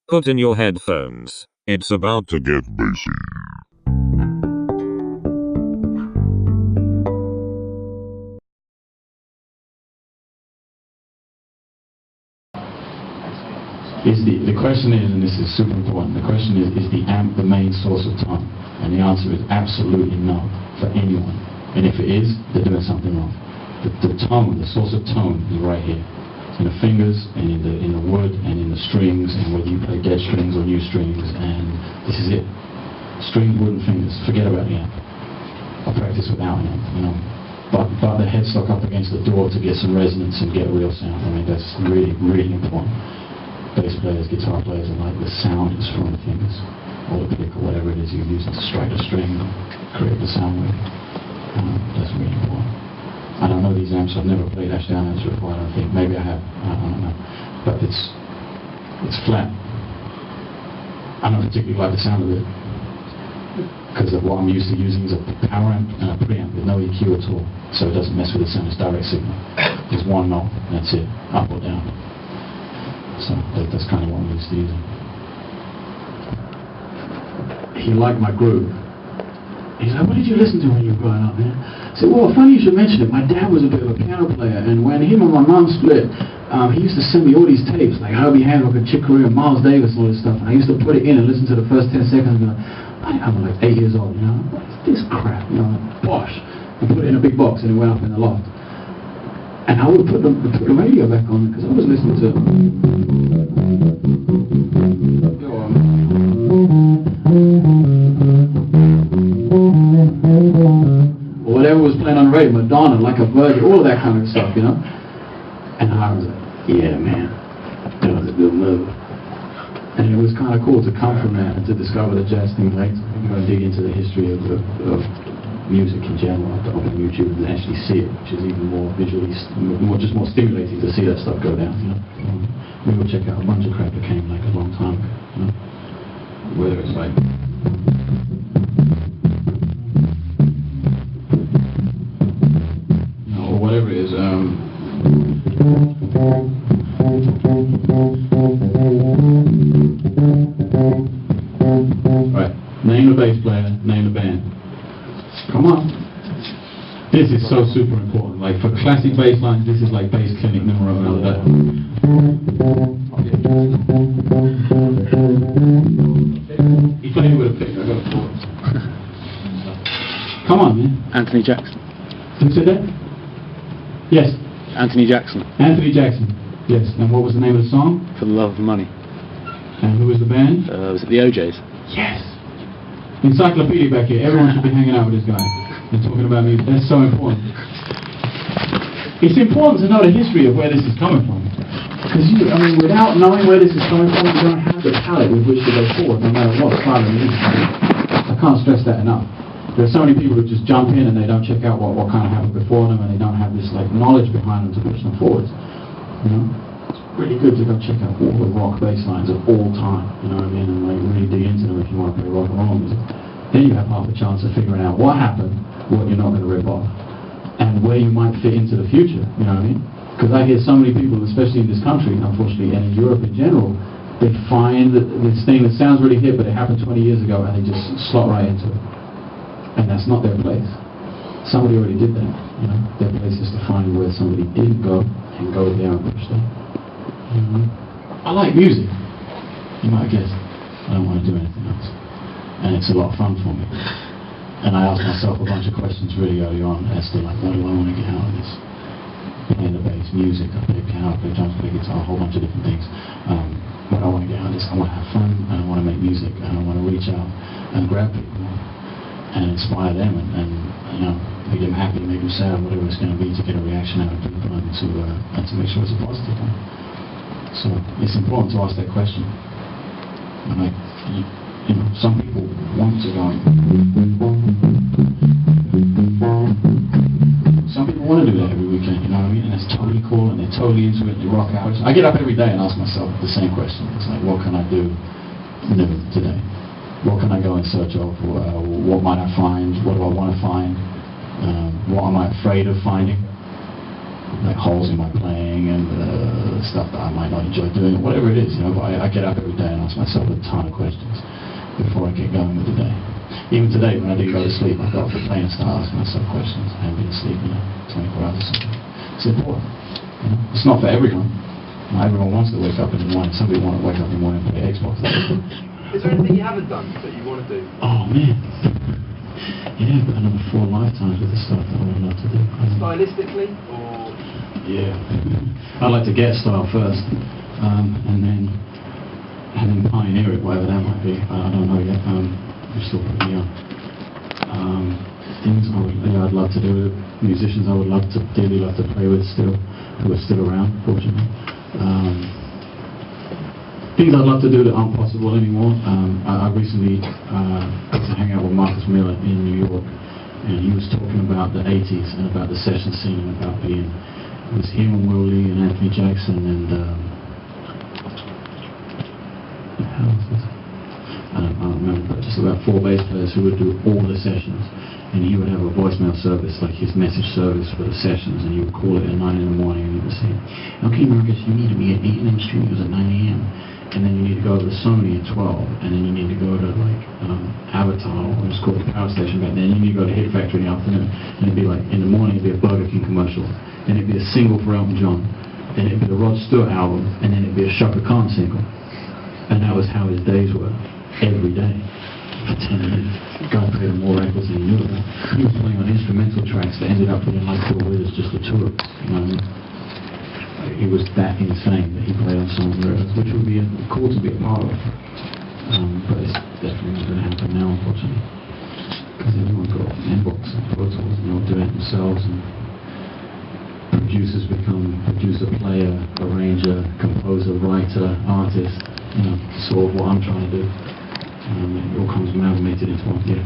Put in your headphones. It's about to get bassy. The question is, and this is super important, the question is the amp the main source of tone? And the answer is absolutely no for anyone. And if it is, they're doing something wrong. The tone, the source of tone is right here. It's in the fingers and in the wood and in the strings, and whether you play dead strings or new strings, and this is it. String, wood and fingers. Forget about the amp. I practice without an amp, But the headstock up against the door to get some resonance and get real sound. I mean, that's really, really important. Bass players, guitar players, and like the sound is from the fingers, or the pick, or whatever it is you're using to strike the string and create the sound with. That's really important. I don't know these amps. I've never played Ashdown amps before. I don't think. Maybe I have. I don't know. But it's flat. I don't particularly like the sound of it because of what I'm used to using is a power amp and a preamp with no EQ at all, so it doesn't mess with the sound. It's direct signal. There's one knob. That's it. Up or down. So that's kind of what I'm used to using. He liked my groove. He's like, what did you listen to when you were growing up, man? I said, well, funny you should mention it. My dad was a bit of a piano player, and when him and my mum split, he used to send me all these tapes, like Herbie Hancock and Chick Corea and Miles Davis and all this stuff, and I used to put it in and listen to the first 10 seconds and go, I'm like 8 years old, what's this crap, like, bosh, and put it in a big box and it went up in the loft. And I would put the radio back on because I was listening to or whatever was playing on the radio, Madonna, Like a Virgin, all of that kind of stuff, And I was like, yeah, man, that was a good move. And it was kind of cool to come from that and to discover the jazz thing later. Dig into the history of music in general. I have to open YouTube and actually see it, which is even more visually, more stimulating to see that stuff go down. We will check out a bunch of crap that came like a long time ago. Whether it's like or whatever it is. Right. Name the bass player. Name the band. Come on. This is so super important. Like for classic bass lines, this is like bass clinic numero uno. He played it with a pick. I got a chord. Come on, man. Anthony Jackson. Who said that? Yes. Anthony Jackson. Anthony Jackson. Yes. And what was the name of the song? For the Love of Money. And who was the band? Was it the OJs? Yes. Encyclopedia back here. Everyone should be hanging out with this guy and talking about music. That's so important. It's important to know the history of where this is coming from. Because without knowing where this is coming from, you don't have the palette with which to go forward, no matter what style of music. I can't stress that enough. There are so many people who just jump in and they don't check out what kind of happened before them, and they don't have this like knowledge behind them to push them forwards. It's really good to go check out all the rock bass lines of all time, and like really dig into them if you want to play rock and roll music. Then you have half a chance of figuring out what happened, what you're not going to rip off, and where you might fit into the future, Because I hear so many people, especially in this country, unfortunately, and in Europe in general, they find this thing that sounds really hip, but it happened 20 years ago, and they just slot right into it. And that's not their place. Somebody already did that, Their place is to find where somebody didn't go, and go there and push them. I like music. You might guess I don't want to do anything else. And it's a lot of fun for me. And I asked myself a bunch of questions really early on as to like, what do I want to get out of this? Playing the bass, music, I play piano, I play drums, I play guitar, a whole bunch of different things. What I want to get out of this, I want to have fun, and I want to make music, and I want to reach out and grab people and inspire them and make them happy, make them sad, whatever it's going to be, to get a reaction out of people and to make sure it's a positive one. So it's important to ask that question. And like, some people want to go in. Some people want to do that every weekend, And it's totally cool, and they're totally into it, they rock out. I get up every day and ask myself the same question. It's like, what can I do new today? What can I go in search of? What might I find? What do I want to find? What am I afraid of finding? like holes in my playing and stuff that I might not enjoy doing, whatever it is, you know. But I get up every day and ask myself a ton of questions before I get going with the day. Even today, when I do go to sleep, I got off the plane and start asking myself questions. I haven't been asleep, 24 hours or something. It's important. You know? It's not for everyone. Not everyone wants to wake up in the morning. Some people want to wake up in the morning and play Xbox. Is there anything you haven't done that you want to do? Oh man. Yeah, but another 4 lifetimes with the stuff that I would love to do. Stylistically, or? Yeah. I'd like to get style first, and then pioneer it, whatever that might be. I don't know yet. I'm still pretty young. Things I'd love to do, musicians I would dearly love to play with still, who are still around, fortunately. Things I'd love to do that aren't possible anymore. I recently got to hang out with Marcus Miller in New York, and he was talking about the 80s and about the session scene and about being, it was him and Will Lee and Anthony Jackson and how was this? I don't remember, but just about 4 bass players who would do all the sessions, and he would have a voicemail service, like his message service for the sessions, and you would call it at 9 in the morning and you would say, okay Marcus, you need to be at 8 in the studios at 9 a.m. and then you need to go to the Sony at 12, and then you need to go to like Avatar, or it's called the Power Station back then, you need to go to Hit Factory in the afternoon, and it'd be like, in the morning it'd be a Burger King commercial, then it'd be a single for Elton John, then it'd be a Rod Stewart album, and then it'd be a Shaka Khan single. And that was how his days were, every day, for 10 years. The guy played on more records than he knew about. He was playing on instrumental tracks that ended up being like 4 Wheelers just a tour, you know what I mean? He was that insane that he played on some of the records, which would be cool to be a part of. But it's definitely not going to happen now, unfortunately. Because everyone's got inbox and Pro Tools, and they'll do it themselves, and producers become producer, player, arranger, composer, writer, artist, sort of what I'm trying to do. It all comes amalgamated into one. Yeah.